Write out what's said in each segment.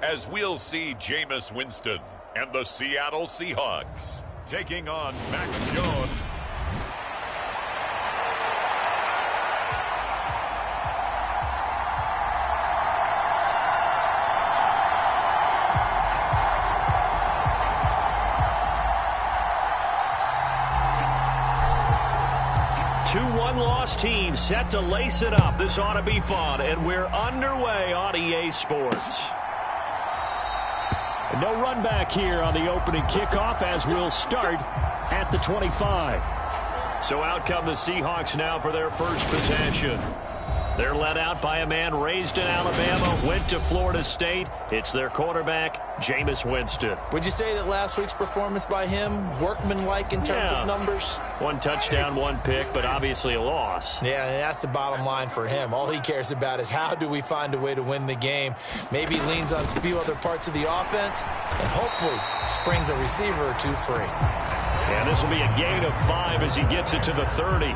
as we'll see Jameis Winston and the Seattle Seahawks taking on Mac Jones. Two one-loss teams set to lace it up. This ought to be fun, and we're underway on EA Sports. No run back here on the opening kickoff as we'll start at the 25. So out come the Seahawks now for their first possession. They're led out by a man raised in Alabama, went to Florida State. It's their quarterback, Jameis Winston. Would you say that last week's performance by him, workmanlike in terms of numbers? One touchdown, one pick, but obviously a loss. Yeah, and that's the bottom line for him. All he cares about is how do we find a way to win the game. Maybe leans on a few other parts of the offense, and hopefully springs a receiver or two free. And this will be a gain of 5 as he gets it to the 30.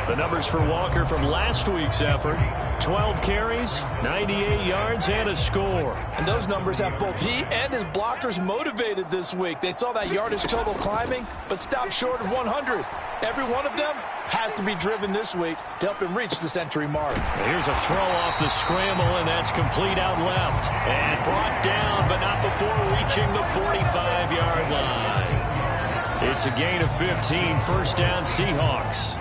The numbers for Walker from last week's effort: 12 carries, 98 yards, and a score. And those numbers have both he and his blockers motivated this week. They saw that yardage total climbing, but stopped short of 100. Every one of them has to be driven this week to help him reach the century mark. Here's a throw off the scramble, and that's complete out left. And brought down, but not before reaching the 45-yard line. It's a gain of 15, first down Seahawks.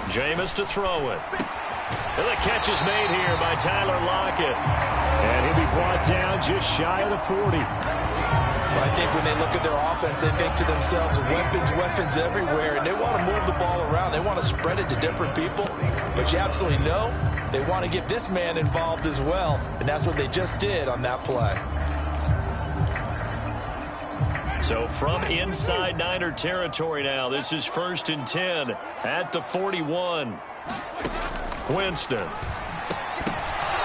Jameis to throw it. And the catch is made here by Tyler Lockett. And he'll be brought down just shy of the 40. But I think when they look at their offense, they think to themselves, weapons everywhere, and they want to move the ball around. They want to spread it to different people. But you absolutely know they want to get this man involved as well, and that's what they just did on that play. So from inside Niner territory now, this is 1st and 10 at the 41. Winston.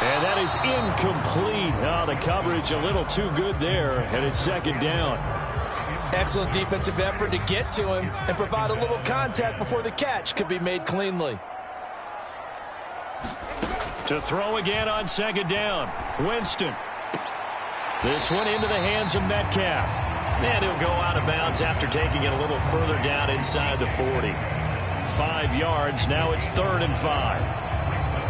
And that is incomplete. Oh, the coverage a little too good there, and it's 2nd down. Excellent defensive effort to get to him and provide a little contact before the catch could be made cleanly. To throw again on 2nd down. Winston. This one into the hands of Metcalf. And he'll go out of bounds after taking it a little further down inside the 40. 5 yards. Now it's 3rd and 5.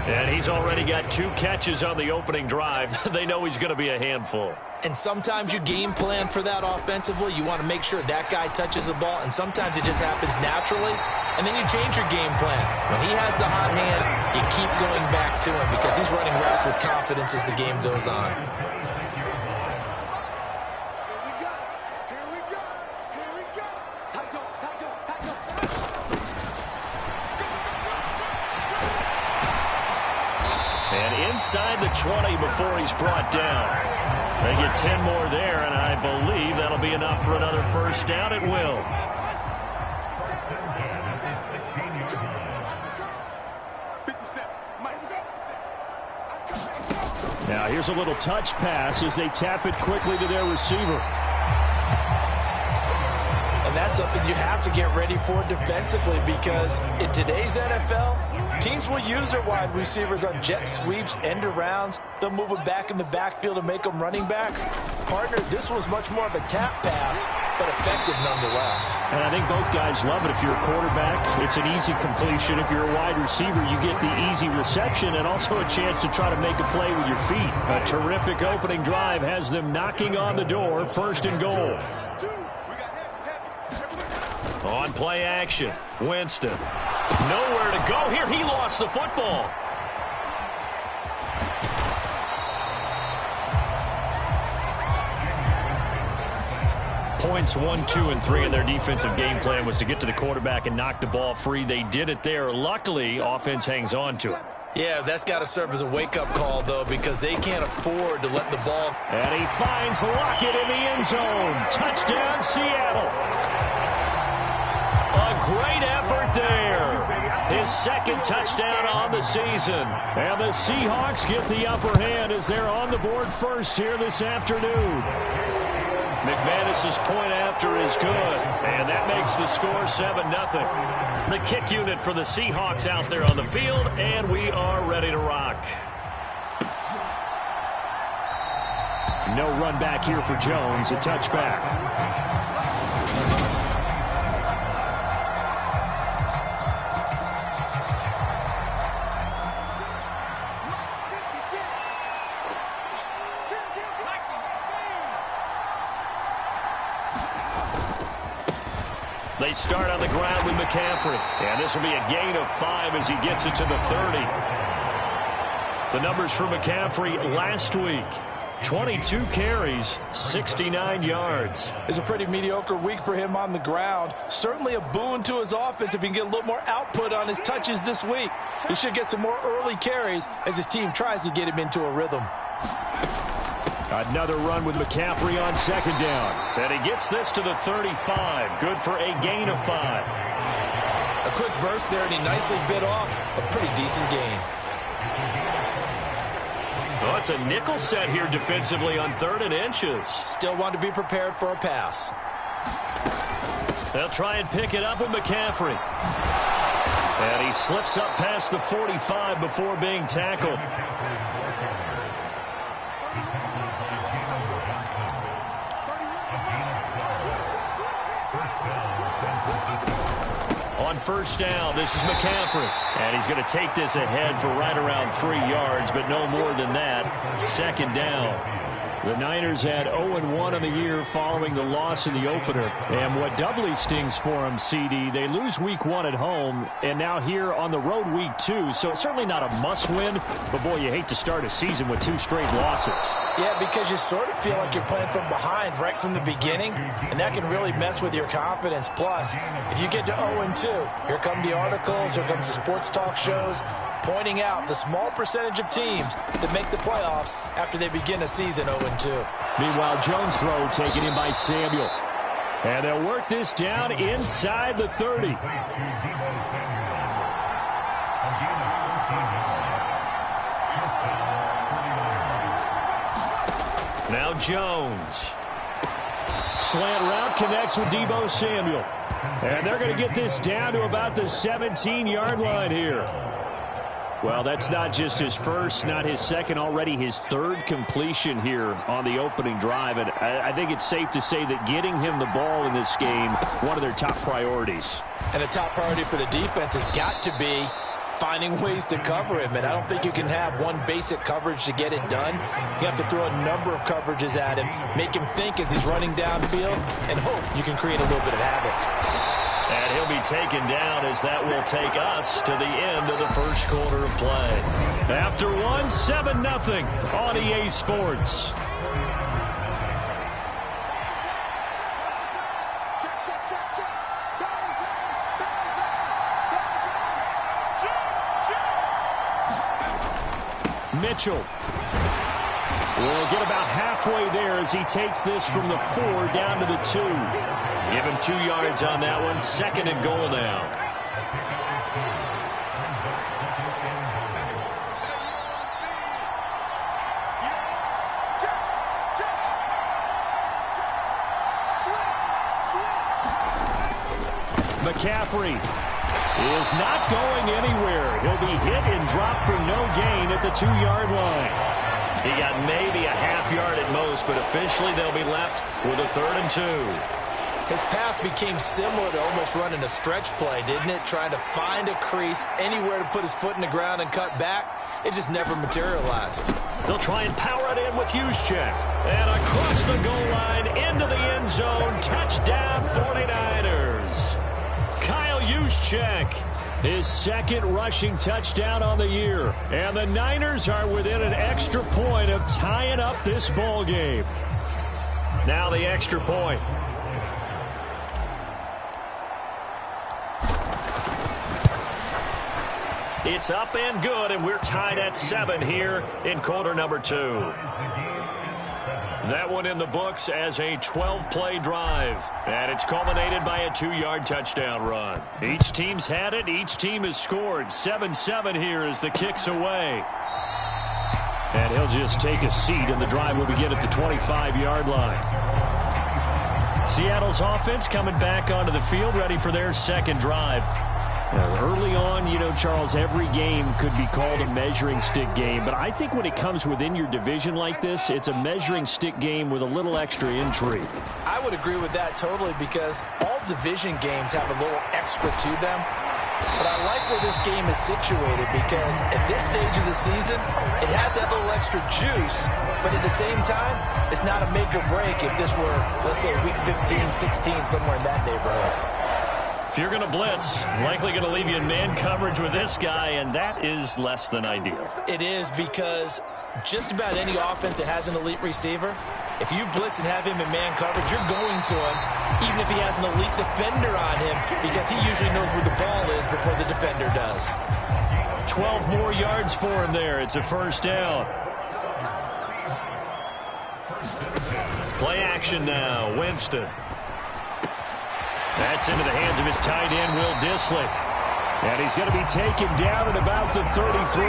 And he's already got 2 catches on the opening drive. They know he's going to be a handful. And sometimes you game plan for that offensively. You want to make sure that guy touches the ball, and sometimes it just happens naturally. And then you change your game plan. When he has the hot hand, you keep going back to him because he's running routes with confidence as the game goes on. Inside the 20 before he's brought down. They get 10 more there, and I believe that'll be enough for another first down. It will. Now here's a little touch pass as they tap it quickly to their receiver. And that's something you have to get ready for defensively because in today's NFL, teams will use their wide receivers on jet sweeps, end arounds. They'll move them back in the backfield to make them running backs. Partner, this was much more of a tap pass, but effective nonetheless. And I think both guys love it. If you're a quarterback, it's an easy completion. If you're a wide receiver, you get the easy reception and also a chance to try to make a play with your feet. A terrific opening drive has them knocking on the door, 1st and goal. On play action, Winston. Nowhere to go here. He lost the football. Points 1, 2, and 3 in their defensive game plan was to get to the quarterback and knock the ball free. They did it there. Luckily, offense hangs on to it. Yeah, that's got to serve as a wake-up call, though, because they can't afford to let the ball. And he finds Lockett in the end zone. Touchdown, Seattle. A great effort there. His 2nd touchdown on the season. And the Seahawks get the upper hand as they're on the board first here this afternoon. McManus's point after is good, and that makes the score 7-0. The kick unit for the Seahawks out there on the field, and we are ready to rock. No run back here for Jones, a touchback. They start on the ground with McCaffrey. And this will be a gain of 5 as he gets it to the 30. The numbers for McCaffrey last week. 22 carries, 69 yards. It's a pretty mediocre week for him on the ground. Certainly a boon to his offense if he can get a little more output on his touches this week. He should get some more early carries as his team tries to get him into a rhythm. Another run with McCaffrey on second down. And he gets this to the 35. Good for a gain of 5. A quick burst there, and he nicely bit off a pretty decent gain. Oh, it's a nickel set here defensively on 3rd and inches. Still want to be prepared for a pass. They'll try and pick it up with McCaffrey. And he slips up past the 45 before being tackled. On first down, this is McCaffrey. And he's going to take this ahead for right around 3 yards, but no more than that. Second down. The Niners had 0-1 on the year following the loss in the opener. And what doubly stings for them, CD, they lose week 1 at home, and now here on the road week 2. So it's certainly not a must-win, but boy, you hate to start a season with 2 straight losses. Yeah, because you sort of feel like you're playing from behind right from the beginning, and that can really mess with your confidence. Plus, if you get to 0-2, here come the articles, here comes the sports talk shows, pointing out the small percentage of teams that make the playoffs after they begin a season 0-2. Meanwhile, Jones' throw taken in by Samuel. And they'll work this down inside the 30. Now Jones. Slant route connects with Deebo Samuel. And they're going to get this down to about the 17-yard line here. Well, that's not just his first, not his second, already his 3rd completion here on the opening drive. And I think it's safe to say that getting him the ball in this game, one of their top priorities. And a top priority for the defense has got to be finding ways to cover him. And I don't think you can have one basic coverage to get it done. You have to throw a number of coverages at him, make him think as he's running downfield, and hope you can create a little bit of havoc. And he'll be taken down as that will take us to the end of the first quarter of play. After 1, 7-0 on EA Sports. Mitchell will get about halfway there as he takes this from the 4 down to the 2. Give him 2 yards on that one. 2nd and goal now. McCaffrey is not going anywhere. He'll be hit and dropped for no gain at the 2-yard line. He got maybe a half yard at most, but officially they'll be left with a 3rd and 2. His path became similar to almost running a stretch play, didn't it? Trying to find a crease, anywhere to put his foot in the ground and cut back. It just never materialized. They'll try and power it in with Juszczyk. And across the goal line, into the end zone. Touchdown, 49ers. Kyle Juszczyk, his 2nd rushing touchdown on the year. And the Niners are within an extra point of tying up this ball game. Now the extra point. It's up and good, and we're tied at 7 here in quarter number 2. That one in the books as a 12-play drive, and it's culminated by a 2-yard touchdown run. Each team's had it. Each team has scored. 7-7 here as the kick's away. And he'll just take a seat, and the drive will begin at the 25-yard line. Seattle's offense coming back onto the field, ready for their second drive. Early on, Charles, every game could be called a measuring stick game. But I think when it comes within your division like this, it's a measuring stick game with a little extra intrigue. I would agree with that totally because all division games have a little extra to them. But I like where this game is situated because at this stage of the season, it has that little extra juice. But at the same time, it's not a make or break if this were, let's say, week 15, 16, somewhere in that neighborhood. If you're going to blitz, likely going to leave you in man coverage with this guy, and that is less than ideal. It is because just about any offense that has an elite receiver, if you blitz and have him in man coverage, you're going to him, even if he has an elite defender on him, because he usually knows where the ball is before the defender does. 12 more yards for him there. It's a first down. Play action now. Winston. That's into the hands of his tight end, Will Dissly. And he's going to be taken down at about the 33.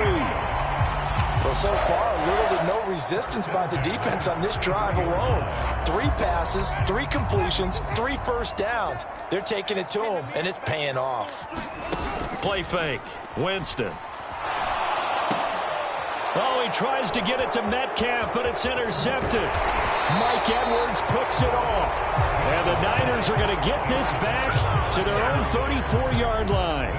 Well, so far, little to no resistance by the defense on this drive alone. 3 passes, 3 completions, 3 first downs. They're taking it to him, and it's paying off. Play fake. Winston. Oh, he tries to get it to Metcalf, but it's intercepted. Mike Edwards picks it off. And the Niners are going to get this back to their own 34-yard line.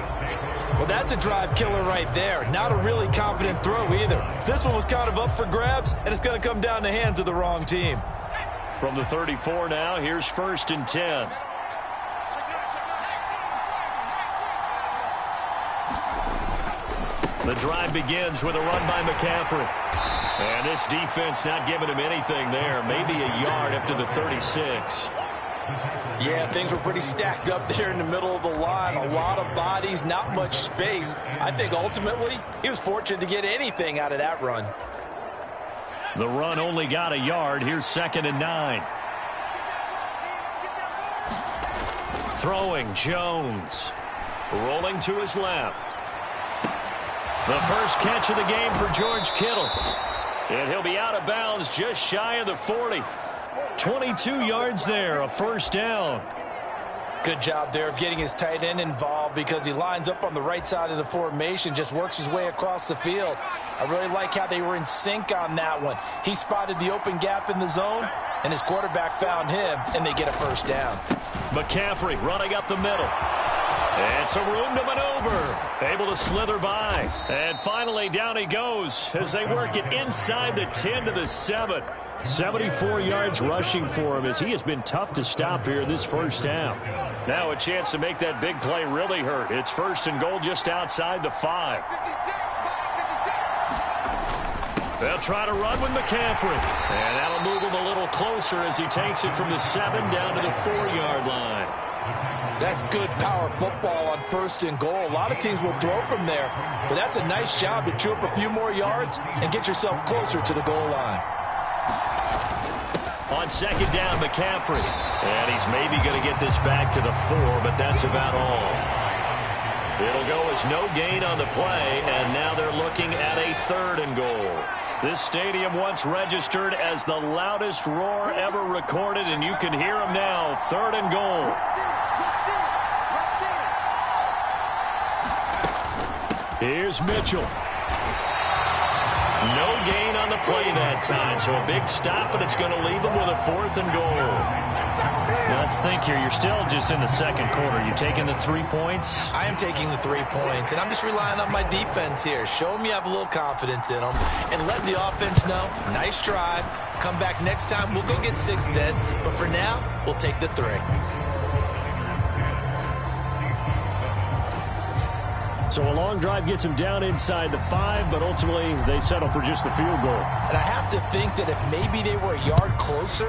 Well, that's a drive killer right there. Not a really confident throw either. This one was kind of up for grabs, and it's going to come down the hands of the wrong team. From the 34 now, here's 1st and 10. The drive begins with a run by McCaffrey. And this defense not giving him anything there. Maybe a yard up to the 36. Yeah, things were pretty stacked up there in the middle of the line. A lot of bodies, not much space. I think ultimately he was fortunate to get anything out of that run. The run only got a yard. Here's 2nd and 9. Throwing Jones. Rolling to his left. The first catch of the game for George Kittle. And he'll be out of bounds just shy of the 40. 22 yards there, a first down. Good job there of getting his tight end involved because he lines up on the right side of the formation, just works his way across the field. I really like how they were in sync on that one. He spotted the open gap in the zone, and his quarterback found him, and they get a first down. McCaffrey running up the middle. And some room to maneuver. Able to slither by. And finally, down he goes as they work it inside the 10 to the 7. 74 yards rushing for him as he has been tough to stop here in this first half. Now a chance to make that big play really hurt. It's 1st and goal just outside the 5. They'll try to run with McCaffrey. And that'll move him a little closer as he takes it from the 7 down to the 4-yard line. That's good power football on 1st and goal. A lot of teams will throw from there, but that's a nice job to chew up a few more yards and get yourself closer to the goal line. On 2nd down, McCaffrey. And he's maybe going to get this back to the 4, but that's about all. It'll go as no gain on the play, and now they're looking at a 3rd and goal. This stadium once registered as the loudest roar ever recorded, and you can hear him now. 3rd and goal. Here's Mitchell. No gain on the play that time, so a big stop, but it's going to leave them with a 4th and goal. Now let's think here. You're still just in the 2nd quarter. You taking the 3 points? I am taking the 3 points, and I'm just relying on my defense here. Show them you have a little confidence in them, and let the offense know, nice drive. Come back next time. We'll go get 6 then, but for now, we'll take the 3. So a long drive gets them down inside the 5, but ultimately they settle for just the field goal. And I have to think that if maybe they were a yard closer,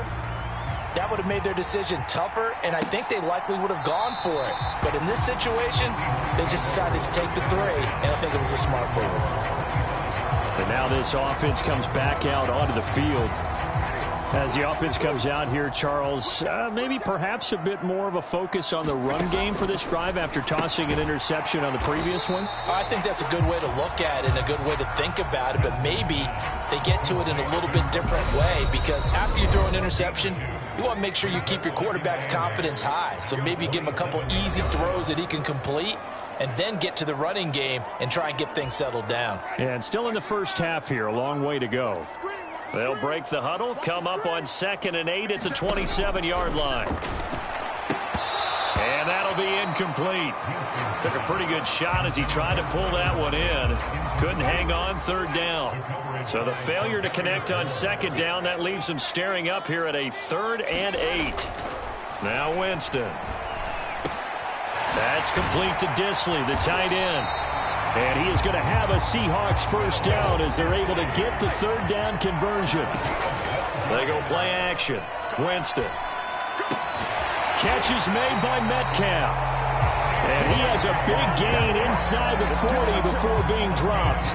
that would have made their decision tougher, and I think they likely would have gone for it. But in this situation, they just decided to take the 3, and I think it was a smart move. And now this offense comes back out onto the field. As the offense comes out here, Charles, maybe perhaps a bit more of a focus on the run game for this drive after tossing an interception on the previous one? I think that's a good way to look at it and a good way to think about it, but maybe they get to it in a little bit different way because after you throw an interception, you want to make sure you keep your quarterback's confidence high. So maybe give him a couple easy throws that he can complete, and then get to the running game and try and get things settled down. And still in the first half here, a long way to go. They'll break the huddle, come up on 2nd and 8 at the 27-yard line. And that'll be incomplete. Took a pretty good shot as he tried to pull that one in. Couldn't hang on 3rd down. So the failure to connect on 2nd down, that leaves him staring up here at a 3rd and 8. Now Winston. That's complete to Disley, the tight end. And he is going to have a Seahawks first down as they're able to get the 3rd down conversion. They go play action. Winston. Catch is made by Metcalf. And he has a big gain inside the 40 before being dropped.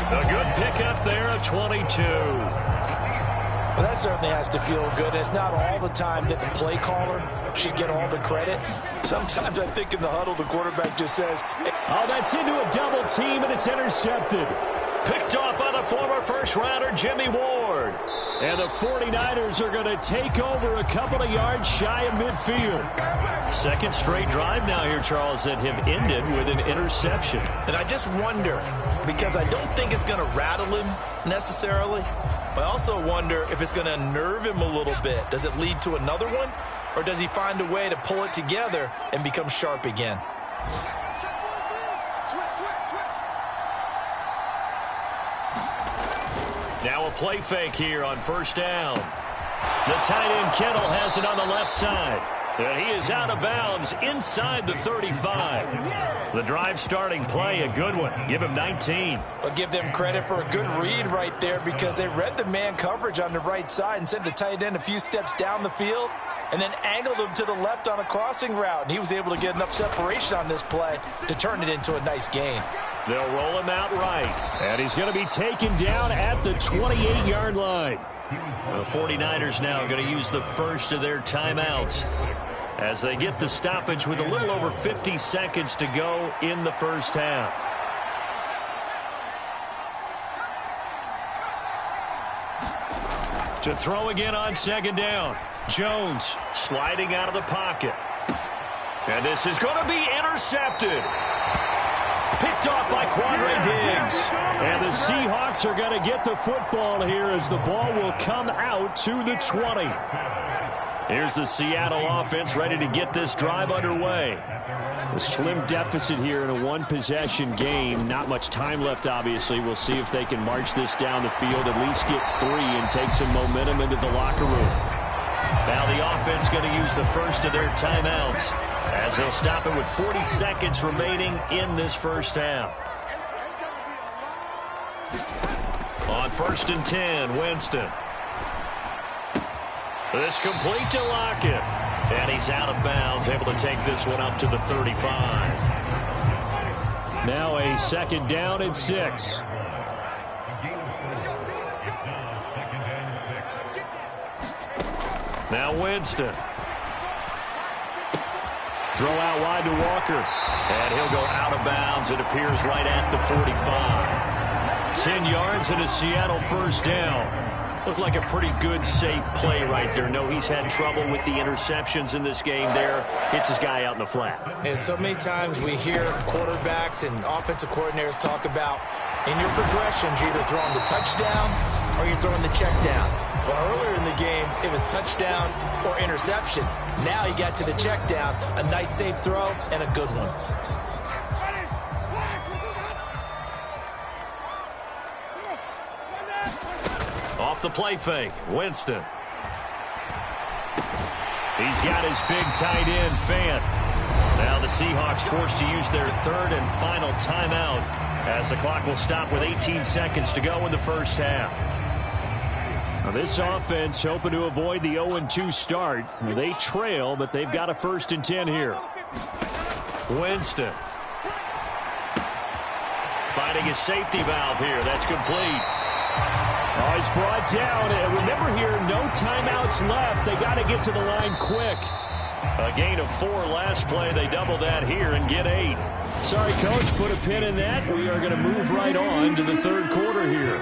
A good pickup there at 22. Well, that certainly has to feel good. It's not all the time that the play caller should get all the credit. Sometimes I think in the huddle, the quarterback just says, hey. Oh, that's into a double team, and it's intercepted. Picked off by the former first-rounder, Jimmy Ward. And the 49ers are going to take over a couple of yards shy of midfield. Second straight drive now here, Charles, that have ended with an interception. And I just wonder, because I don't think it's going to rattle him necessarily, but I also wonder if it's going to nerve him a little bit. Does it lead to another one? Or does he find a way to pull it together and become sharp again? Now a play fake here on 1st down. The tight end Kittle has it on the left side. And he is out of bounds inside the 35. The drive starting play, a good one. Give him 19. I'll give them credit for a good read right there because they read the man coverage on the right side and sent the tight end a few steps down the field and then angled him to the left on a crossing route. And he was able to get enough separation on this play to turn it into a nice gain. They'll roll him out right. And he's going to be taken down at the 28-yard line. The 49ers now going to use the first of their timeouts as they get the stoppage with a little over 50 seconds to go in the first half. To throw again on 2nd down. Jones sliding out of the pocket. And this is going to be intercepted. Picked off by Quandre Diggs. And the Seahawks are going to get the football here as the ball will come out to the 20. Here's the Seattle offense ready to get this drive underway. A slim deficit here in a one-possession game. Not much time left, obviously. We'll see if they can march this down the field, at least get 3 and take some momentum into the locker room. Now the offense going to use the first of their timeouts as they'll stop it with 40 seconds remaining in this first half. On 1st and 10, Winston. This complete to Lockett. And he's out of bounds, able to take this one up to the 35. Now a 2nd down and 6. Now Winston. Throw out wide to Walker. And he'll go out of bounds. It appears right at the 45. 10 yards and a Seattle first down. Looked like a pretty good, safe play right there. No, he's had trouble with the interceptions in this game there. Hits his guy out in the flat. And so many times we hear quarterbacks and offensive coordinators talk about in your progressions, you're either throwing the touchdown or you're throwing the check down. Well, earlier in the game, it was touchdown or interception. Now he got to the check down, a nice safe throw, and a good one. Off the play fake, Winston. He's got his big tight end, Fant. Now the Seahawks forced to use their 3rd and final timeout as the clock will stop with 18 seconds to go in the first half. Now this offense hoping to avoid the 0-2 start. They trail, but they've got a 1st and 10 here. Winston. Finding his safety valve here. That's complete. Oh, he's brought down. And remember here, no timeouts left. They got to get to the line quick. A gain of 4 last play. They double that here and get 8. Sorry, Coach, put a pin in that. We are going to move right on to the 3rd quarter here.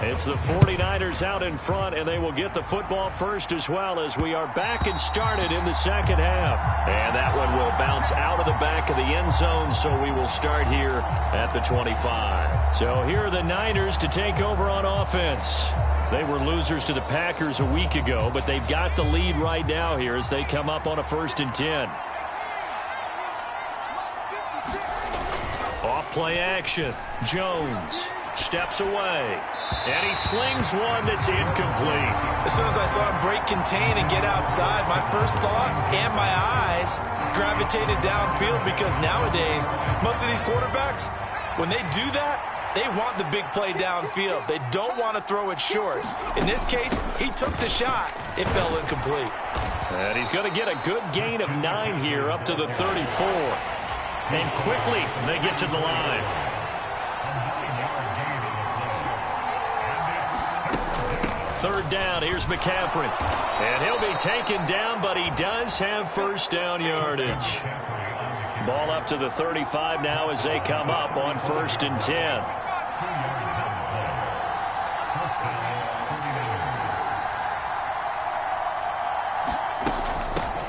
It's the 49ers out in front, and they will get the football first as well as we are back and started in the second half. And that one will bounce out of the back of the end zone, so we will start here at the 25. So here are the Niners to take over on offense. They were losers to the Packers a week ago, but they've got the lead right now here as they come up on a 1st and 10. Off play action. Jones steps away. And he slings one that's incomplete. As soon as I saw him break contain and get outside, my first thought and my eyes gravitated downfield, because nowadays, most of these quarterbacks, when they do that, they want the big play downfield. They don't want to throw it short. In this case, he took the shot. It fell incomplete. And he's going to get a good gain of 9 here up to the 34. And quickly, they get to the line. Third down, here's McCaffrey. And he'll be taken down, but he does have first down yardage. Ball up to the 35 now as they come up on 1st and 10.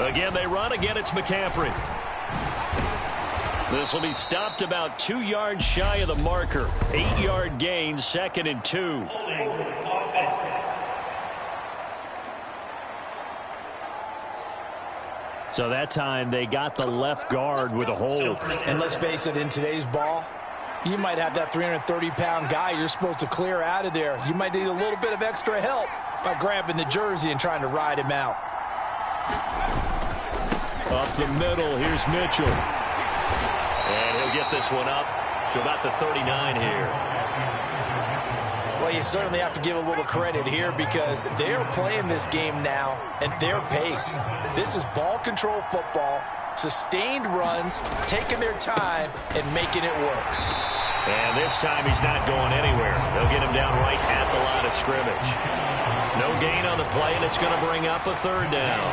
Again, they run. Again, it's McCaffrey. This will be stopped about 2 yards shy of the marker. 8-yard gain, 2nd and 2. So that time they got the left guard with a hold. And let's face it, in today's ball, you might have that 330-pound guy you're supposed to clear out of there. You might need a little bit of extra help by grabbing the jersey and trying to ride him out. Up the middle, here's Mitchell. And he'll get this one up to about the 39 here. Well, you certainly have to give a little credit here, because they're playing this game now at their pace. This is ball control football, sustained runs, taking their time and making it work. And this time he's not going anywhere. They'll get him down right at the line of scrimmage. No gain on the play, and it's going to bring up a 3rd down.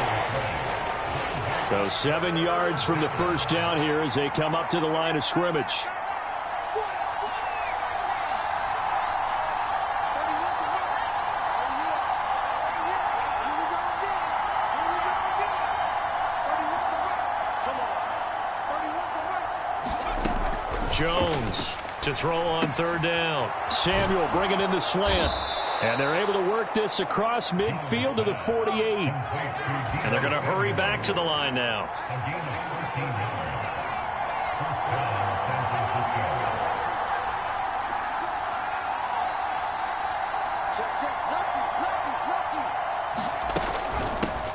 So 7 yards from the first down here as they come up to the line of scrimmage. Jones to throw on 3rd down. Samuel bringing in the slant. And they're able to work this across midfield to the 48. And they're going to hurry back to the line now.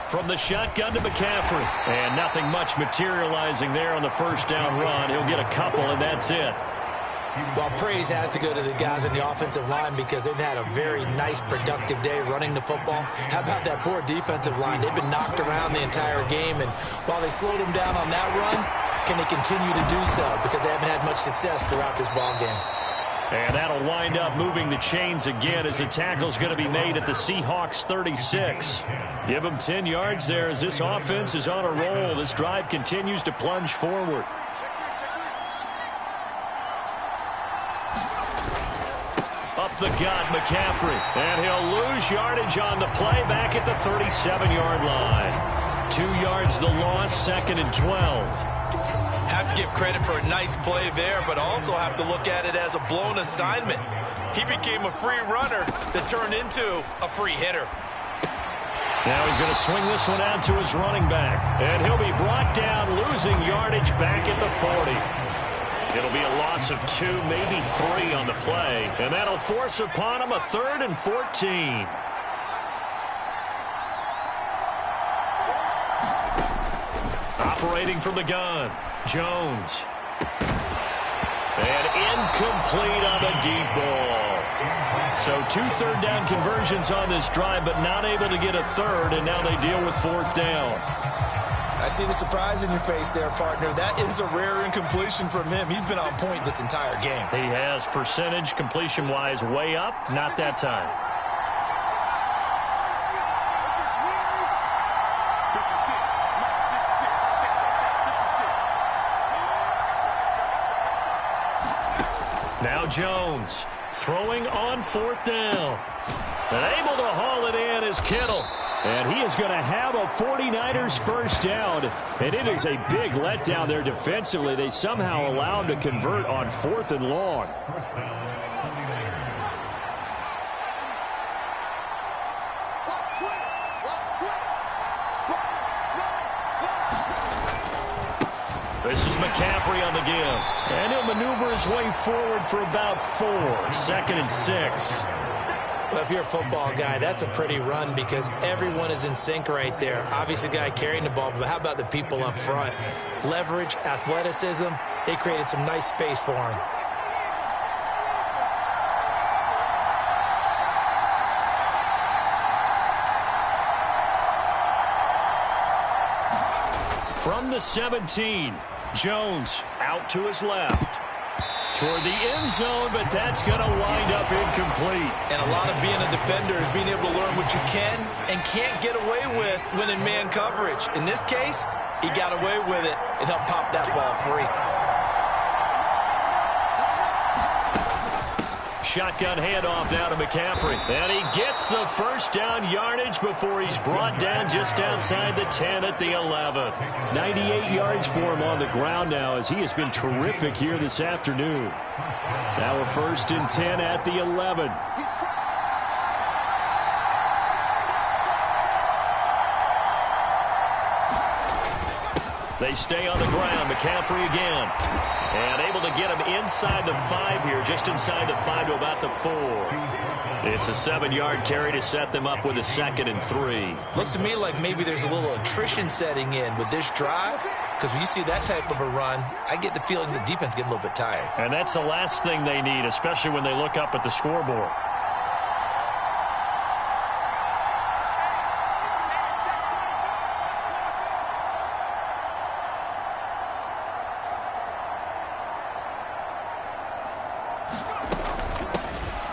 From the shotgun to McCaffrey. And nothing much materializing there on the first down run. He'll get a couple, and that's it. Well, praise has to go to the guys in the offensive line, because they've had a very nice, productive day running the football. How about that poor defensive line? They've been knocked around the entire game, and while they slowed them down on that run, can they continue to do so? Because they haven't had much success throughout this ball game. And that'll wind up moving the chains again as the tackle's going to be made at the Seahawks 36. Give them 10 yards there as this offense is on a roll. This drive continues to plunge forward. Up the gut, McCaffrey. And he'll lose yardage on the play back at the 37-yard line. 2 yards the loss, 2nd and 12. Have to give credit for a nice play there, but also have to look at it as a blown assignment. He became a free runner that turned into a free hitter. Now he's going to swing this one out to his running back. And he'll be brought down, losing yardage back at the 40. It'll be a loss of 2, maybe 3 on the play. And that'll force upon him a 3rd and 14. Operating from the gun, Jones. And incomplete on the deep ball. So 2 third-down conversions on this drive, but not able to get a 3rd, and now they deal with 4th down. I see the surprise in your face there, partner. That is a rare incompletion from him. He's been on point this entire game. He has percentage completion-wise way up, not that time. Now Jones Throwing on 4th down. And able to haul it in is Kittle. And he is going to have a 49ers first down. And it is a big letdown there defensively. They somehow allow him to convert on 4th and long. This is McCaffrey on the give. And he'll maneuver his way forward for about 4. 2nd and 6. Well, if you're a football guy, that's a pretty run because everyone is in sync right there. Obviously, the guy carrying the ball, but how about the people up front? Leverage, athleticism, they created some nice space for him. From the 17, Jones out to his left. Toward the end zone, but that's going to wind up incomplete. And a lot of being a defender is being able to learn what you can and can't get away with when in man coverage. In this case, he got away with it and helped pop that ball free. Shotgun handoff now to McCaffrey. And he gets the first down yardage before he's brought down just outside the 10 at the 11. 98 yards for him on the ground now as he has been terrific here this afternoon. Now a 1st and 10 at the 11. They stay on the ground. McCaffrey again. And able to get him inside the 5 here, just inside the 5 to about the 4. It's a 7-yard carry to set them up with a 2nd and 3. Looks to me like maybe there's a little attrition setting in with this drive, because when you see that type of a run, I get the feeling the defense getting a little bit tired. And that's the last thing they need, especially when they look up at the scoreboard.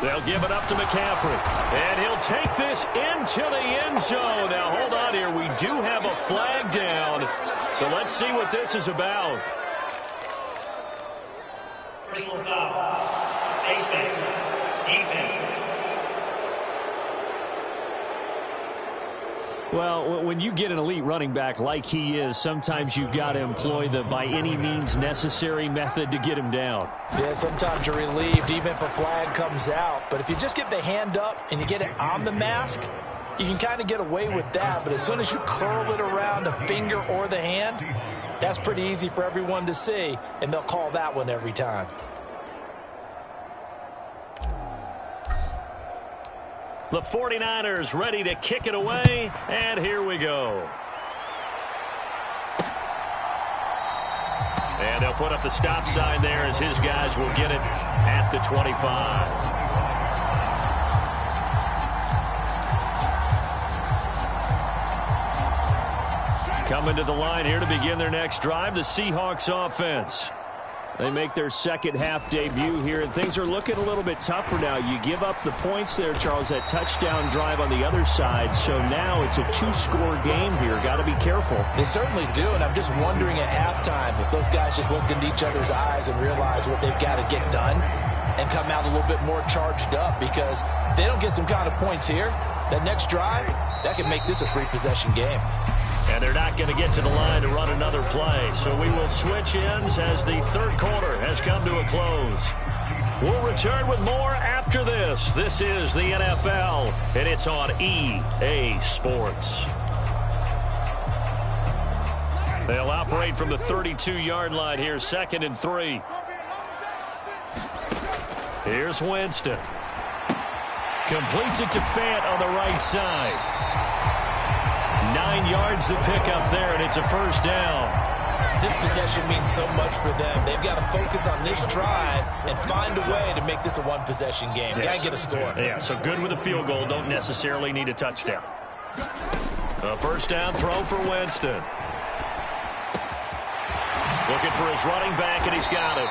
They'll give it up to McCaffrey. And he'll take this into the end zone. Now, hold on here. We do have a flag down. So let's see what this is about. Personal foul. Defense. Well, when you get an elite running back like he is, sometimes you've got to employ the by any means necessary method to get him down. Yeah, sometimes you're relieved even if a flag comes out. But if you just get the hand up and you get it on the mask, you can kind of get away with that. But as soon as you curl it around the finger or the hand, that's pretty easy for everyone to see, and they'll call that one every time. The 49ers ready to kick it away, and here we go. And they'll put up the stop sign there as his guys will get it at the 25. Coming to the line here to begin their next drive, the Seahawks offense. They make their second half debut here, and things are looking a little bit tougher now. You give up the points there, Charles, that touchdown drive on the other side. So now it's a 2-score game here. Got to be careful. They certainly do, and I'm just wondering at halftime if those guys just looked into each other's eyes and realized what they've got to get done and come out a little bit more charged up, because if they don't get some kind of points here, that next drive, that can make this a free possession game. And they're not going to get to the line to run another play. So we will switch ends as the third quarter has come to a close. We'll return with more after this. This is the NFL, and it's on EA Sports. They'll operate from the 32-yard line here, 2nd and 3. Here's Winston. Completes it to Fant on the right side. 9 yards to pick up there, and it's a first down. This possession means so much for them. They've got to focus on this drive and find a way to make this a one-possession game. Yes. Got to get a score. Yeah, so good with a field goal. Don't necessarily need a touchdown. A first down throw for Winston. Looking for his running back, and he's got it.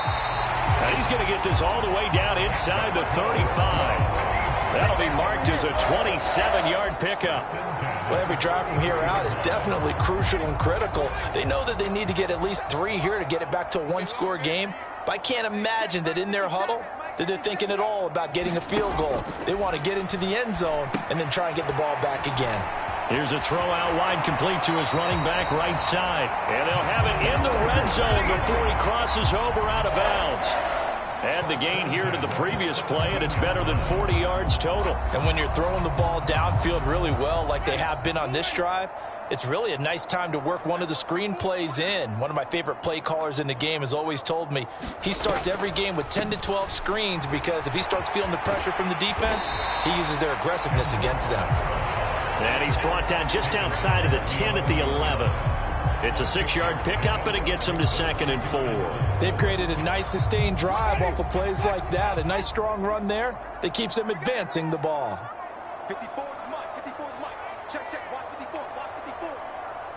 And he's going to get this all the way down inside the 35. That'll be marked as a 27-yard pickup. Well, every drive from here out is definitely crucial and critical. They know that they need to get at least 3 here to get it back to a one-score game. But I can't imagine that in their huddle, that they're thinking at all about getting a field goal. They want to get into the end zone and then try and get the ball back again. Here's a throw out wide, complete to his running back right side. And they'll have it in the red zone before he crosses over out of bounds. Add the gain here to the previous play, and it's better than 40 yards total. And when you're throwing the ball downfield really well like they have been on this drive, it's really a nice time to work one of the screen plays in. One of my favorite play callers in the game has always told me he starts every game with 10 to 12 screens because if he starts feeling the pressure from the defense, he uses their aggressiveness against them. And he's brought down just outside of the 10 at the 11. It's a 6-yard pickup, and it gets him to 2nd and 4. They've created a nice sustained drive off of plays like that. A nice strong run there that keeps them advancing the ball. 54 is Mike. 54 is Mike. Check. Watch 54. Watch 54.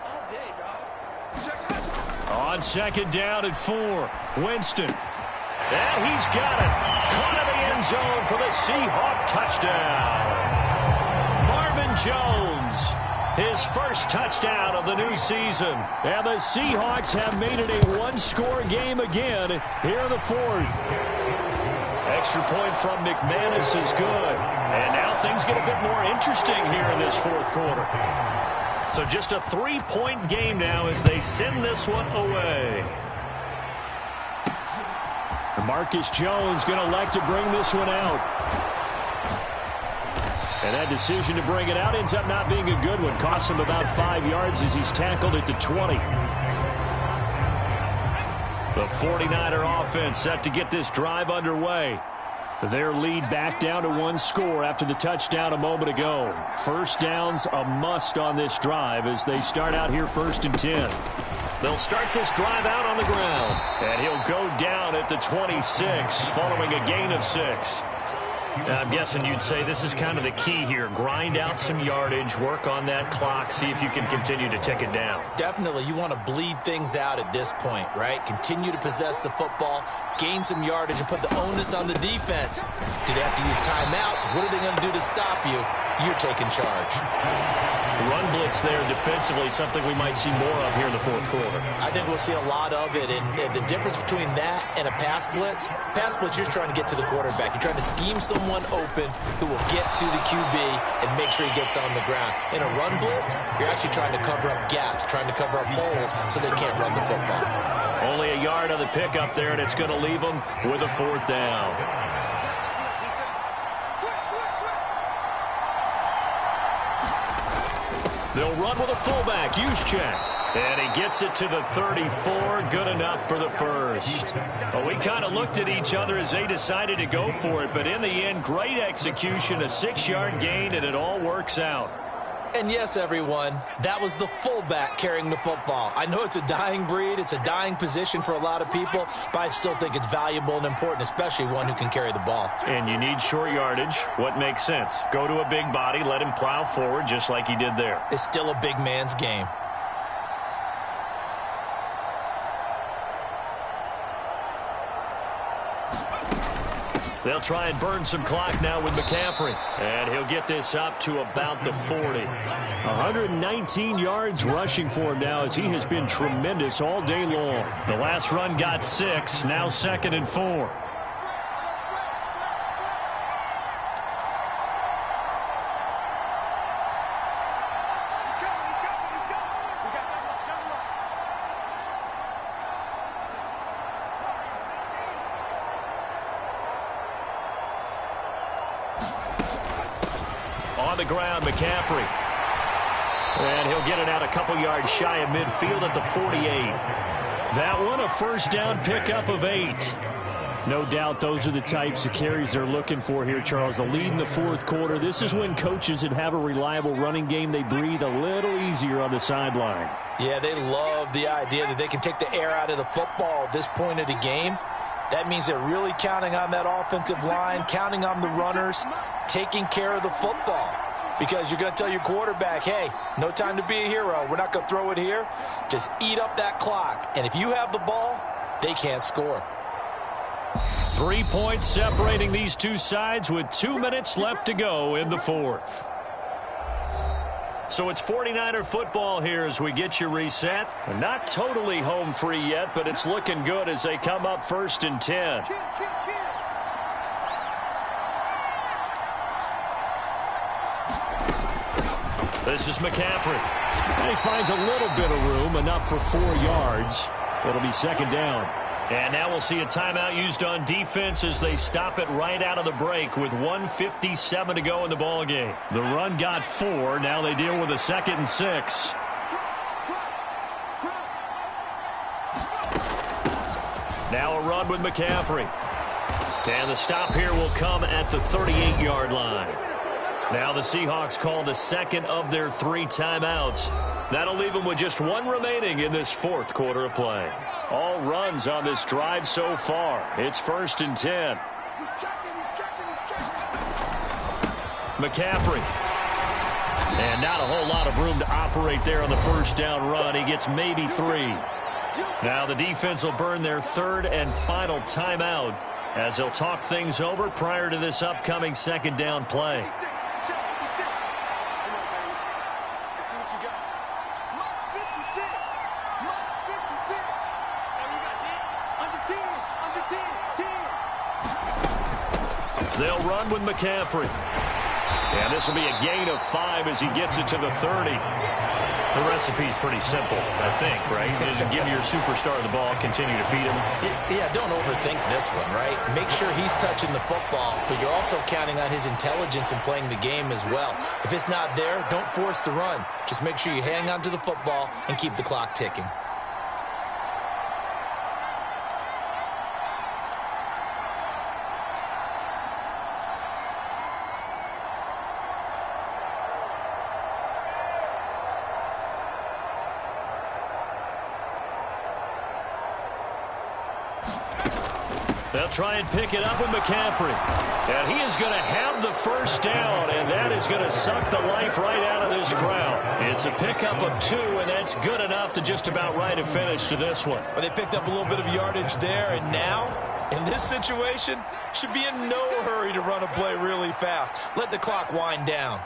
All day, dog. Check. On 2nd down at 4. Winston. And he's got it. Caught in the end zone for the Seahawks touchdown. Marvin Jones, his first touchdown of the new season. And the Seahawks have made it a one-score game again here in the 4th. Extra point from McManus is good. And now things get a bit more interesting here in this 4th quarter. So just a 3-point game now as they send this one away. Marcus Jones going to elect to bring this one out. And that decision to bring it out ends up not being a good one. Costs him about 5 yards as he's tackled at the 20. The 49er offense set to get this drive underway. Their lead back down to 1 score after the touchdown a moment ago. First down's a must on this drive as they start out here 1st and 10. They'll start this drive out on the ground. And he'll go down at the 26 following a gain of 6. I'm guessing you'd say this is kind of the key here. Grind out some yardage, work on that clock, see if you can continue to tick it down. Definitely, you want to bleed things out at this point, right? Continue to possess the football, gain some yardage, and put the onus on the defense. Do they have to use timeouts? What are they going to do to stop you? You're taking charge. Run blitz there defensively, something we might see more of here in the 4th quarter. I think we'll see a lot of it, and the difference between that and a pass blitz, you're trying to get to the quarterback. You're trying to scheme someone open who will get to the QB and make sure he gets on the ground. In a run blitz, you're actually trying to cover up gaps, trying to cover up holes so they can't run the football. Only a yard on the pickup there, and it's going to leave them with a 4th down. They'll run with a fullback, Juszczyk. And he gets it to the 34, good enough for the first. Well, we kind of looked at each other as they decided to go for it, but in the end, great execution, a 6-yard gain, and it all works out. And yes, everyone, that was the fullback carrying the football. I know it's a dying breed, it's a dying position for a lot of people, but I still think it's valuable and important, especially one who can carry the ball. And you need short yardage. What makes sense? Go to a big body, let him plow forward just like he did there. It's still a big man's game. They'll try and burn some clock now with McCaffrey. And he'll get this up to about the 40. 119 yards rushing for him now as he has been tremendous all day long. The last run got 6, now 2nd and 4. On the ground, McCaffrey. And he'll get it out a couple yards shy of midfield at the 48. That one a first down pickup of 8. No doubt those are the types of carries they're looking for here, Charles. The lead in the 4th quarter. This is when coaches that have a reliable running game, they breathe a little easier on the sideline. Yeah, they love the idea that they can take the air out of the football at this point of the game. That means they're really counting on that offensive line, counting on the runners, taking care of the football. Because you're going to tell your quarterback, hey, no time to be a hero. We're not going to throw it here. Just eat up that clock. And if you have the ball, they can't score. 3 points separating these two sides with 2 minutes left to go in the 4th. So it's 49er football here as we get you reset. Not totally home free yet, but it's looking good as they come up 1st and 10. This is McCaffrey. And he finds a little bit of room, enough for 4 yards. It'll be second down. And now we'll see a timeout used on defense as they stop it right out of the break with 1:57 to go in the ballgame. The run got 4. Now they deal with a 2nd and 6. Now a run with McCaffrey. And the stop here will come at the 38-yard line. Now the Seahawks call the second of their 3 timeouts. That'll leave them with just 1 remaining in this 4th quarter of play. All runs on this drive so far. It's 1st and 10. McCaffrey. And not a whole lot of room to operate there on the 1st down run. He gets maybe 3. Now the defense will burn their 3rd and final timeout as they'll talk things over prior to this upcoming 2nd down play. They'll run with McCaffrey. And this will be a gain of 5 as he gets it to the 30. The recipe's pretty simple, I think, right? Just give your superstar the ball, continue to feed him. Yeah, don't overthink this one, right? Make sure he's touching the football, but you're also counting on his intelligence in playing the game as well. If it's not there, don't force the run. Just make sure you hang on to the football and keep the clock ticking. They'll try and pick it up with McCaffrey. And he is going to have the 1st down, and that is going to suck the life right out of this crowd. It's a pickup of 2, and that's good enough to just about write a finish to this one. Well, they picked up a little bit of yardage there, and now, in this situation, should be in no hurry to run a play really fast. Let the clock wind down.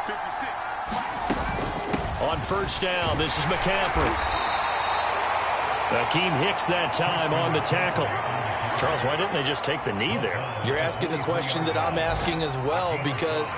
56. On 1st down, this is McCaffrey. Akeem Hicks that time on the tackle. Charles, why didn't they just take the knee there? You're asking the question that I'm asking as well, because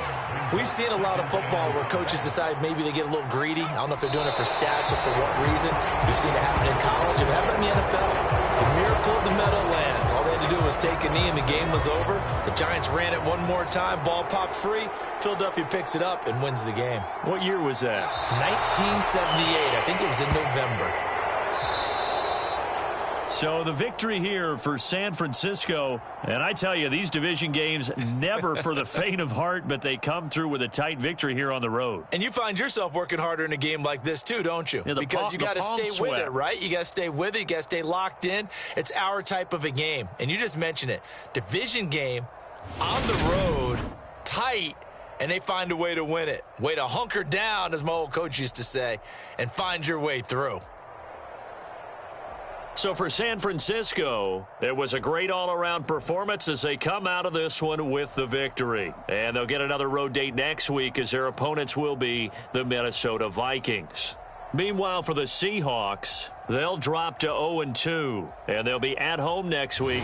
we've seen a lot of football where coaches decide maybe they get a little greedy. I don't know if they're doing it for stats or for what reason. We've seen it happen in college. It happened in the NFL. The miracle of the Meadowlands. All they had to do was take a knee and the game was over. The Giants ran it one more time. Ball popped free. Philadelphia picks it up and wins the game. What year was that? 1978. I think it was in November. So the victory here for San Francisco. And I tell you, these division games never for the faint of heart, but they come through with a tight victory here on the road. And you find yourself working harder in a game like this too, don't you? Yeah, because you got to stay with it, right? You got to stay with it. You got to stay locked in. It's our type of a game. And you just mentioned it. Division game, on the road, tight, and they find a way to win it. Way to hunker down, as my old coach used to say, and find your way through. So for San Francisco, it was a great all-around performance as they come out of this one with the victory. And they'll get another road date next week as their opponents will be the Minnesota Vikings. Meanwhile, for the Seahawks, they'll drop to 0-2, and they'll be at home next week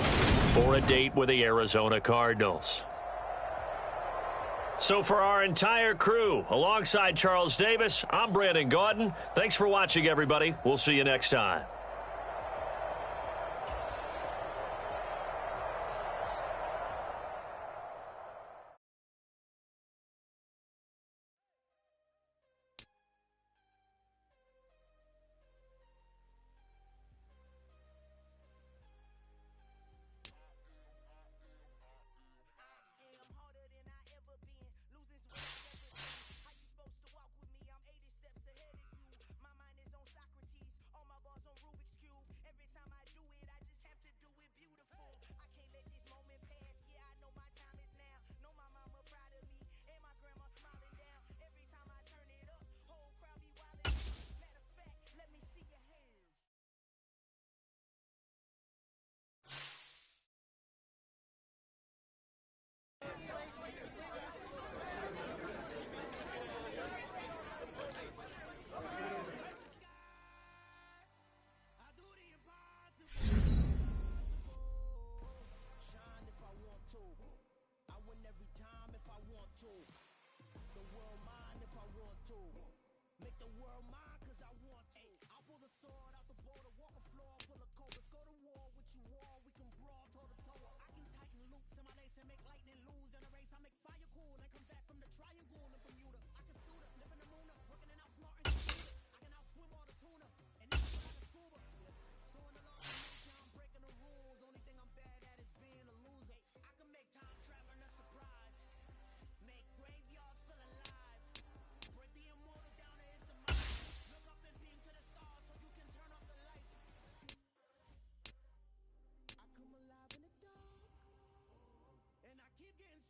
for a date with the Arizona Cardinals. So for our entire crew, alongside Charles Davis, I'm Brandon Gaudin. Thanks for watching, everybody. We'll see you next time. Supposed to walk with me, I'm 80 steps ahead of you. My mind is on Socrates, all my bars on Rubik. I want to. Make the world mine cause I want to. I pull the sword out the border, walk a floor full of cobras. Go to war with you all, we can brawl toe to toe. I can tighten loops in my lace and make lightning lose in a race. I make fire cool and come back from the triangle in Bermuda. I can suit up, live in the moon up, working and outsmarting computers. I can outswim all the tuna, and this is like a scuba. So in the law, I'm breaking the rules. Only thing I'm bad at is being a loser. I can make time traveling a surprise. Make graveyards feel alive. Break the immortal down to his demise. Look up and beam to the stars so you can turn off the lights. I come alive in the dark, and I keep getting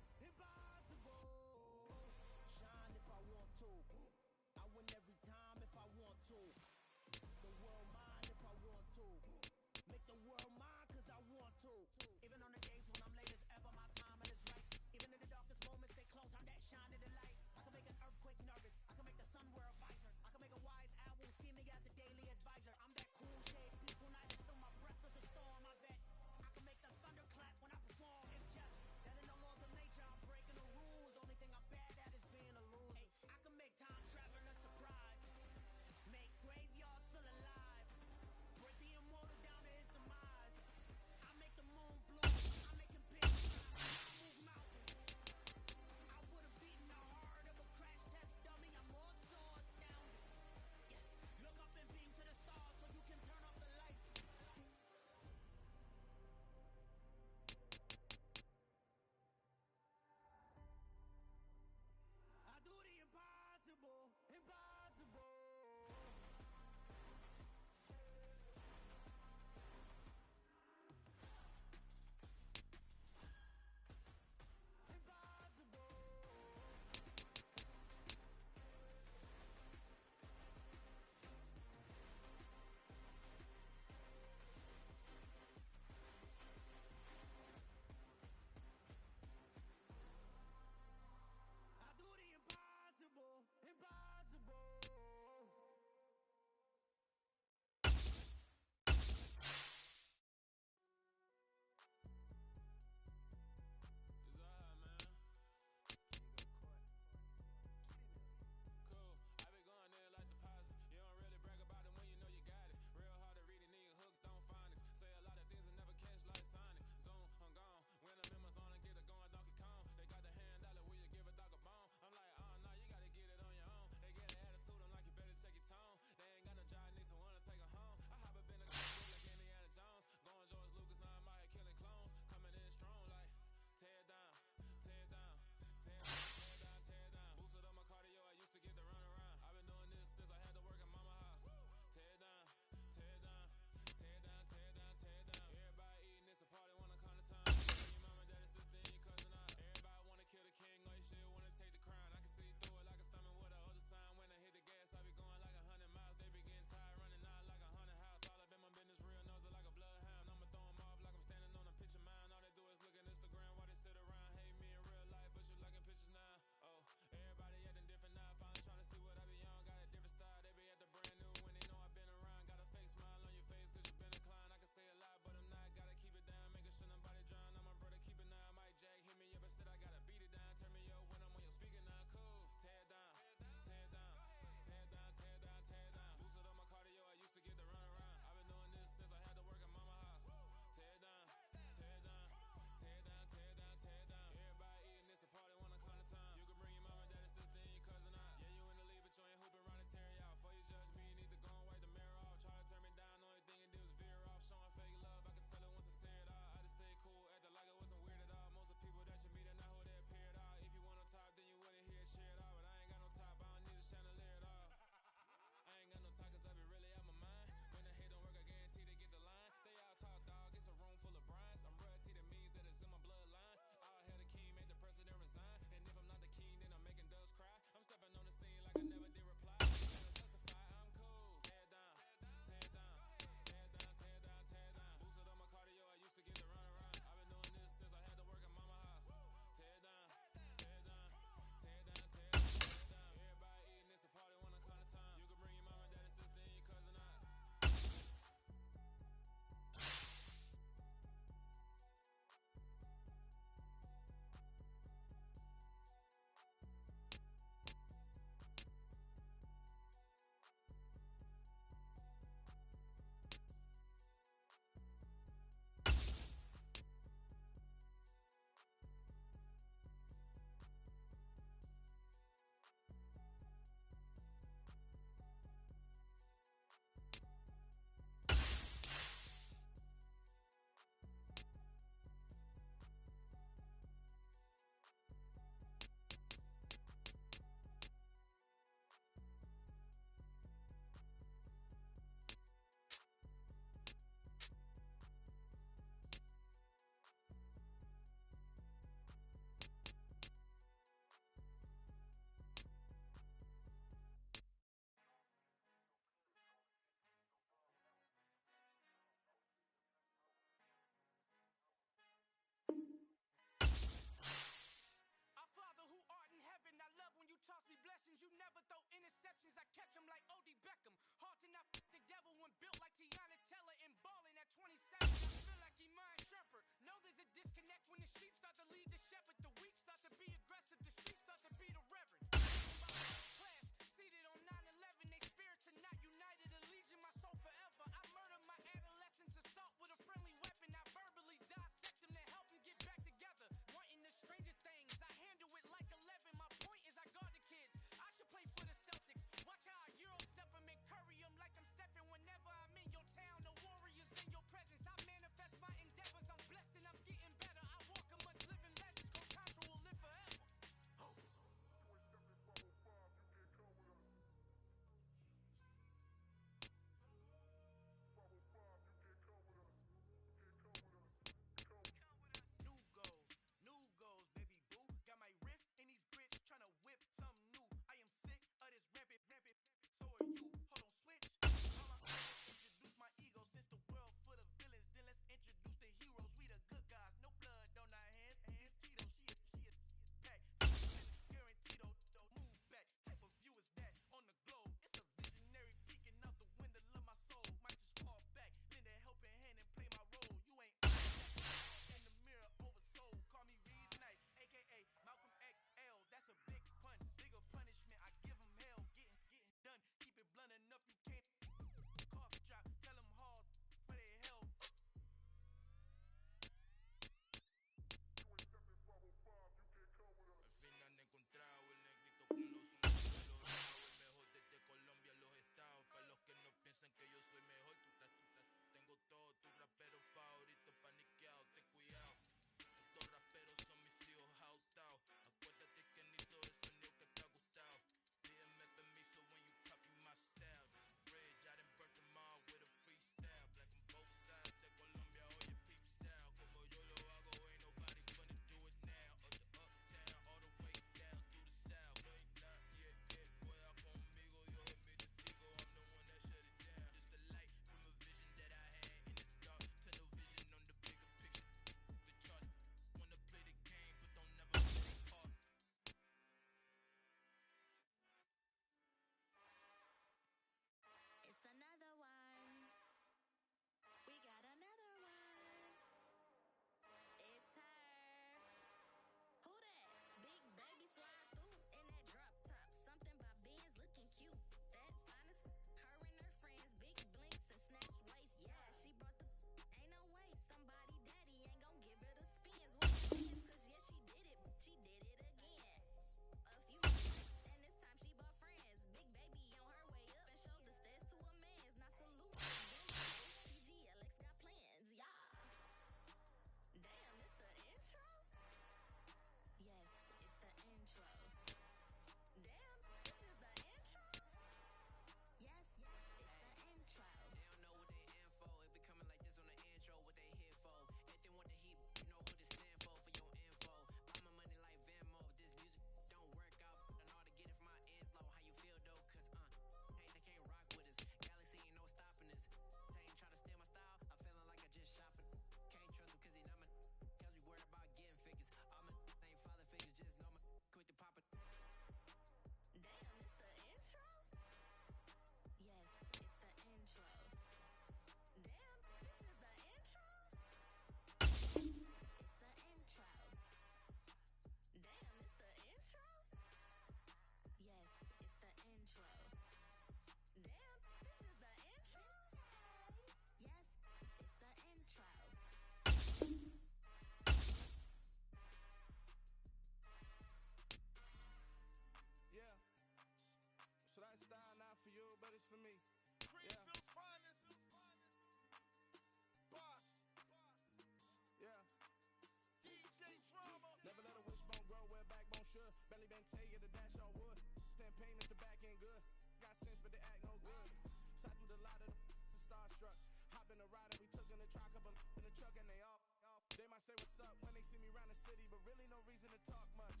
what's up when they see me around the city, but really no reason to talk much.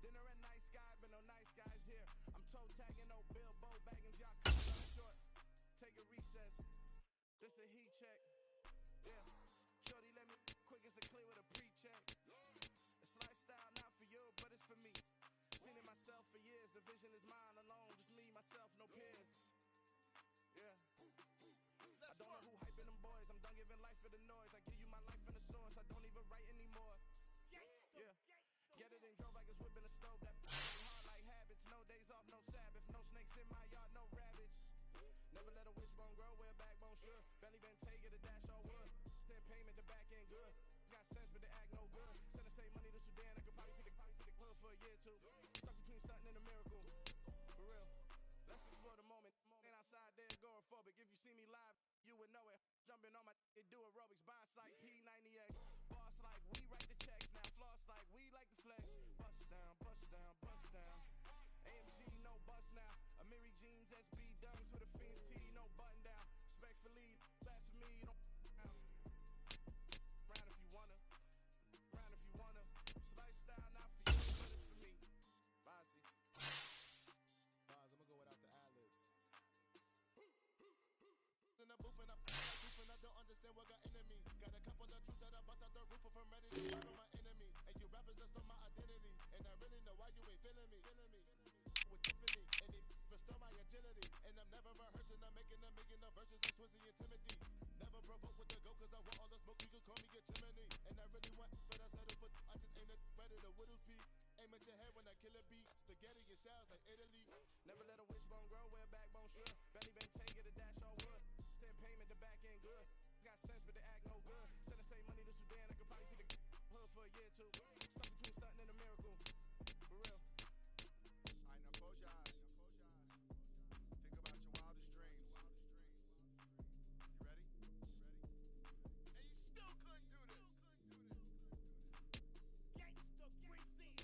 Dinner at Nice Guy, but no nice guys here. I'm toe tagging, no Bilbo baggins, y'all cut short. Take a recess. This a heat check. Yeah. Shorty let me quick as a clear with a pre-check. It's lifestyle not for you, but it's for me. Seen it myself for years. The vision is mine alone. Just me, myself, no peers. Yeah. I don't know who hyping them boys. I'm done giving life for the noise. I give you my life in the source. I don't even write anymore. Yeah. Get it and drove like it's whipping a stove. That hard like habits. No days off, no Sabbath. No snakes in my yard, no rabbits. Never let a wishbone grow where a backbone should. Belly been take it a dash all wood. Then payment, the back end good. Got sense, but the act no good. Send the same money to Sudan. I could probably take the hood for a year or two. Stuck between stunting and a miracle. For real. Let's explore the moment. Ain't outside there agoraphobic. If you see me live, you would know it. Jumping on my do aerobics. Boss like P90X. Boss like we write the checks. Now floss like we like the flex. Bust down, bust down, bust down. AMG, no bust now. Amiri jeans, SB dunks with a Fiends T, no button down. Respectfully, that's for me, you don't round if you wanna. Round if you wanna. It's lifestyle, not for you, but it's for me. Bossy. I'm gonna go without the ad-libs. In the booth and I'm goofing, I don't understand what got into me. Got a couple of truths that I bust out the roof if I'm ready to battle my enemy. And you rappers just stole my identity, and I really know why you ain't feeling me. With Tiffany, and they restore my agility. And I'm never rehearsing, I'm making a million of verses on Swizzy and Timothy. Never provoke with the go, cause I want all the smoke, you can call me a chimney. And I really want, but I settle for, I just ain't ready to whittles pee. Aim at your head when I kill a beat. Spaghetti and shells like Italy. Never let a wishbone grow where a backbone should. Belly been take it a dash all wood. Then payment, the back end good. Got sense, but the act no good. Send the same money to Sudan, I could probably take the hood for a year or two. Stuck between stunting and a miracle. For real. I know, close your eyes. Think about your wildest dreams. You ready? And you still couldn't do this. Gangsta Brazil.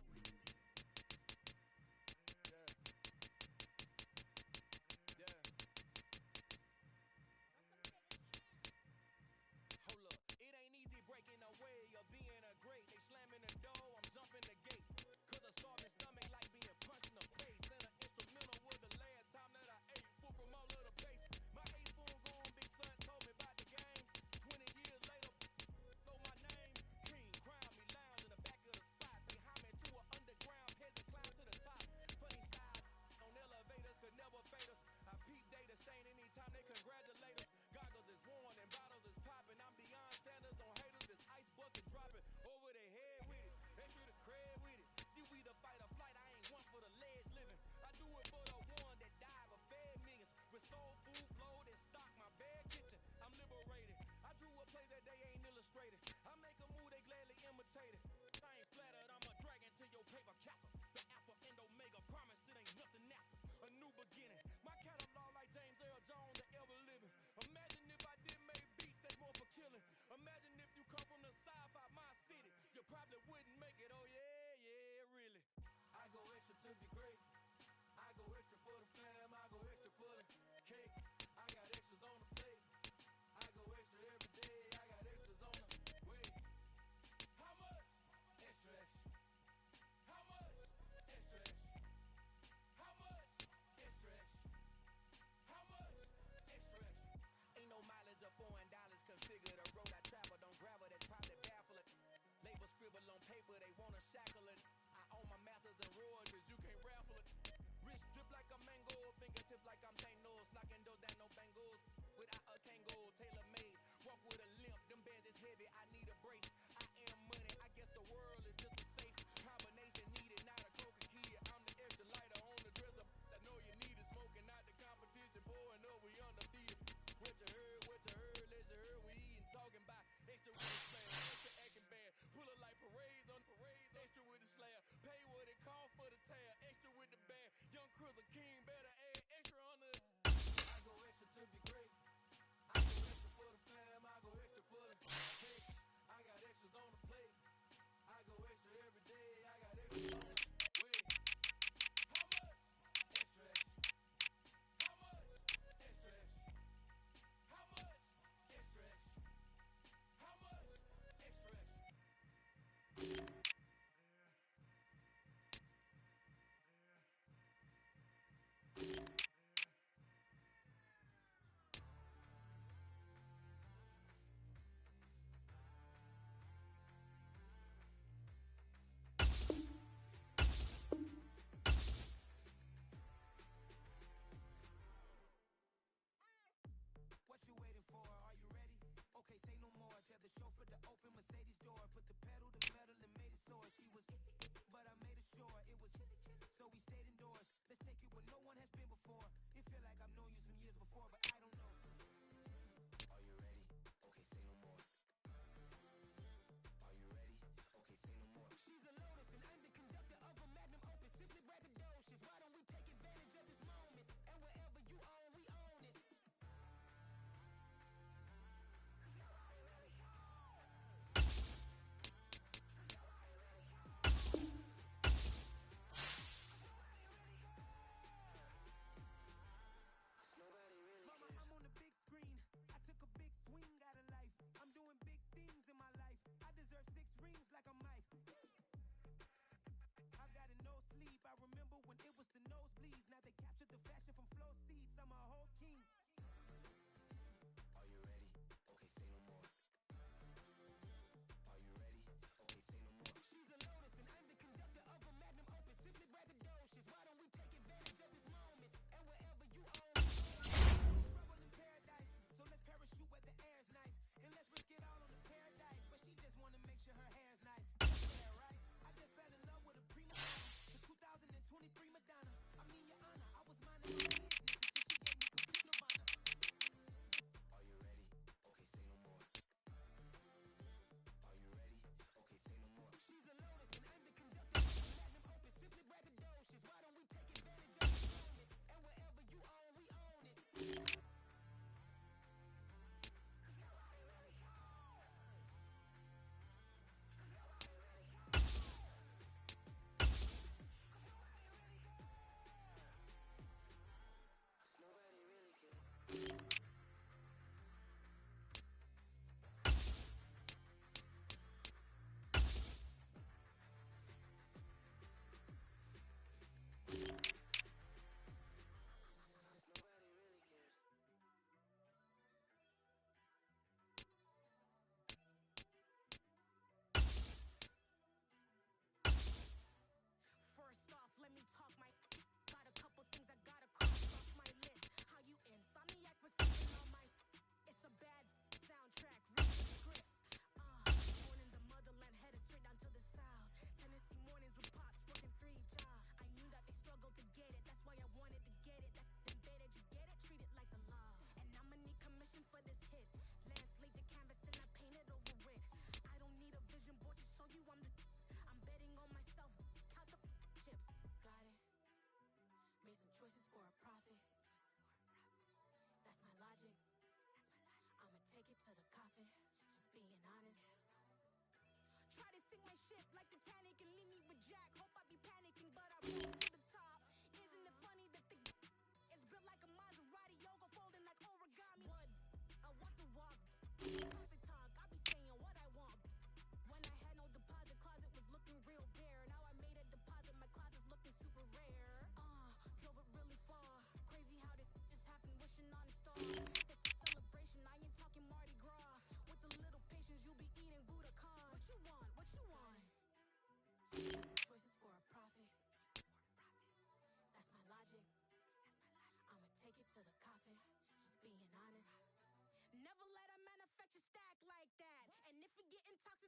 Yeah. Hold up, it ain't easy breaking away or being a great. They slamming the door, I'm jumping the gate. Cause a starving stomach like being punched in the face. And an instrumental was the last time that I ate. Full from all of the base. My 8-spoon gone, big son told me about the game. 20 years later, know my name. King, crown me, lounge in the back of the spot. Behind me to an underground peasant, climb to the top. Funny style on elevators could never fade us. I peep data stain anytime they congratulate us. Goggles is worn and bottles is popping. I'm beyond Sanders on haters. This ice bucket dropping over their head with it. They should have cred with it. You either fight or flight. I ain't one for the ledge living. I do it for the one that died but fed millions. With soul food flowed and stocked my bare kitchen. I'm liberated. I drew a play that they ain't illustrated. I make a move they gladly imitate it. I ain't flattered. I'm a dragon to your paper castle. The Alpha and Omega promise it ain't nothing after. A new beginning. My catalog like James Earl Jones that ever living. Imagine if I didn't make beats that's more for killing. Imagine if you come from the south out my city. You probably wouldn't make it. Oh yeah, really. I go extra to be great. I go extra for the fam. I go extra for the cake. I got extras on the plate. I go extra every day. I got extras on the way. How much? Extra, extra. How much? Extra, extra. How much? Extra, extra. How much? Extra, extra. Ain't no mileage of $4 configure the road I travel. Don't gravel, that's probably baffling. Label scribble on paper, they wanna shackle it. I own my masters and royalties, you can't raffle it. Wrist drip like a mango, fingertip like I'm Thanos. Knocking those down, no bangles. Without a Kango, tailor made. Walk with a limp, them bands is heavy, I need a brace. I am money, I guess the world is just a safe combination needed, not a coca key. I'm the extra lighter on the dresser. I know you need it, smoking out the competition, pouring up, we undefeated. What you heard, let you heard, we eating, talking about extra with the slayer, extra acting bad. Pull it like parades on parades, extra with the slayer. Pay what it cost for the tail, extra with the bag. Young Cruiser King, better add extra on the. I go extra to be great. I go extra for the fam, I go extra for the cake. I got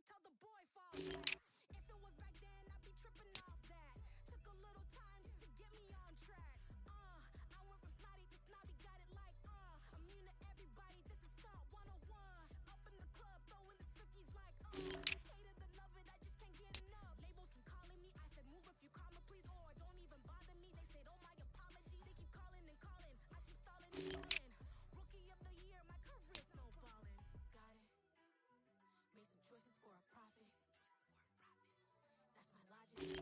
tell the boy fall back. If it was back then, I'd be tripping off that. Took a little time just to get me on track. I went from snotty to snobby, got it like, immune to everybody, this is stunt 101. Up in the club, throwing this 50s like, hated the love it, I just can't get enough. Labels keep calling me, I said move if you call me please, or don't even bother me. They said, oh my apology, they keep calling and calling. I keep stalling and stalling. Rookie of the year, my career snowballing. Got it. Made some choices for a profit. That's my logic.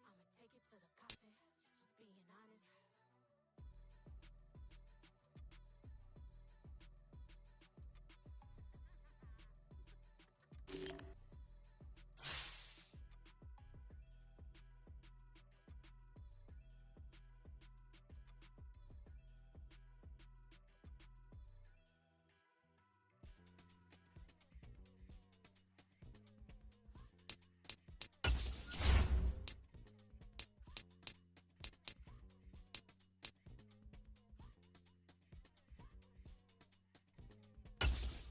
I'ma take it to the coffin. Just being honest.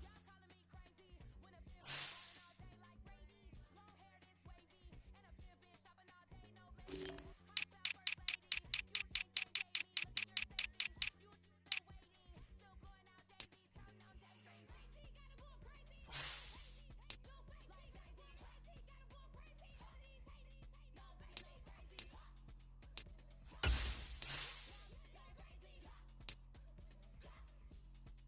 Y'all calling me crazy when a bitch been all day like Brady. Long hair this wavy, and a bitch been shopping all day, no maybe. How about first lady? You think they gave me? Look at your savings. You still waiting, still blowing out daisies, counting on daydreams. Crazy, gotta go crazy. Crazy, go crazy. Like crazy, crazy, gotta go crazy. No baby, crazy. Go crazy.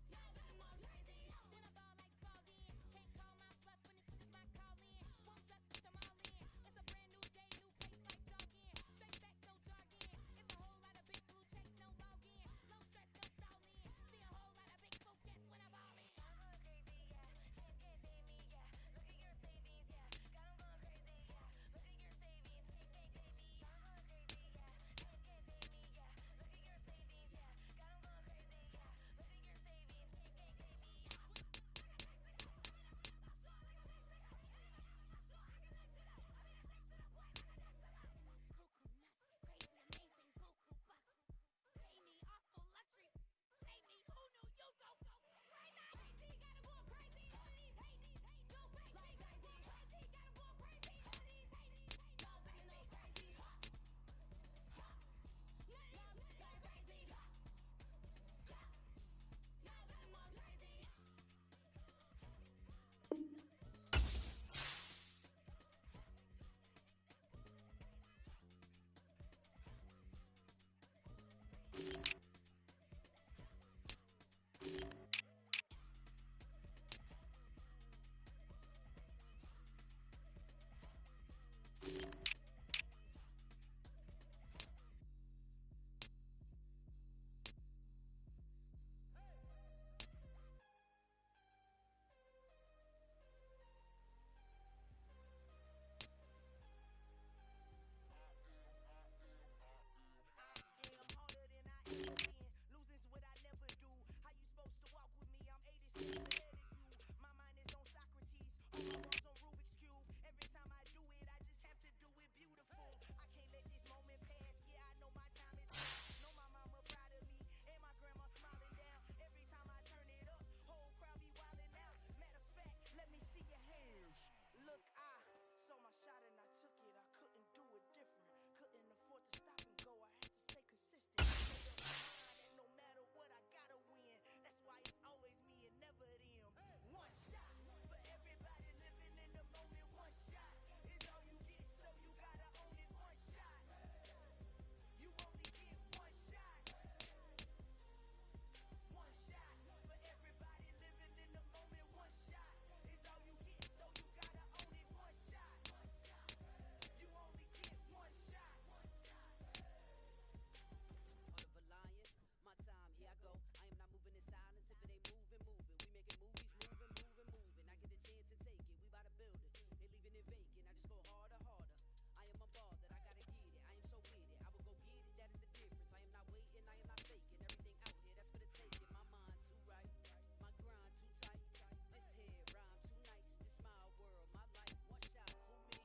Y'all got more crazy. Then I ball like Spalding. Can't call my bluff when it's my calling. One plus, I'm all in. It's a brand new day, new pace like jogging. Straight facts, no jargon. It's a whole lot of big blue checks, no login. Low stress, no stalling. See a whole lot of big folk gets when I ball in. I'm going crazy, yeah. Can't tame me, yeah. Look at your savings, yeah. Got 'em going crazy, yeah. Look at your savings, can't tame me. I'm going crazy, yeah. Can't tame me, yeah. Look at your savings, yeah. Got 'em going crazy, yeah. Look at your savings, can't tame me. Cuckoo nuts, crazy, amazing, buku bucks. Pay me awful luxury. Save me, who knew you go crazy? Crazy, gotta go crazy. Hate, go crazy. Like crazy, crazy, gotta go crazy. No baby, crazy. Like crazy. Y'all got more crazy. Yeah, I'm harder than I ever been. Losing's what I never do. How you supposed to walk with me? I'm 80 steps ahead of you. My mind is on Socrates, all my balls on Rubik's Cube. Every time I do it, I just have to do it beautiful. I can't let this moment pass. Yeah, I know my time is up. Know my mama proud of me, and my grandma smiling down. Every time I turn it up, whole crowd be wilding out. Matter of fact, let me see your hands. Look, I saw my shot and I took it. I couldn't do it different. Couldn't afford to stop and go. I had to stay consistent. Made up my mind that no matter what, I gotta win. That's why it's always me and never them. One shot for everybody living in the moment. One shot is all you get, so you gotta own it. One shot. You only get one shot. One shot for everybody living in the moment. One shot is all you get, so you gotta own it. One shot. You only get one shot. Of a lion, my time, here I go. I am not moving in silence. If it ain't moving, moving. We making movies, moving. I get a chance to take it. We bout to build it. They leaving it vacant. I just go harder. I am a ball that I gotta get it. I am so with it. I will go get it. That is the difference. I am not waiting. I am not faking. Everything out here, that's for the taking. My mind too right. My grind too tight. This head rhyme too nice. This my world, my life. One shot, who me?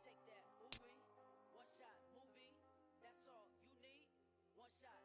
Take that movie. One shot, movie. That's all you need. One shot,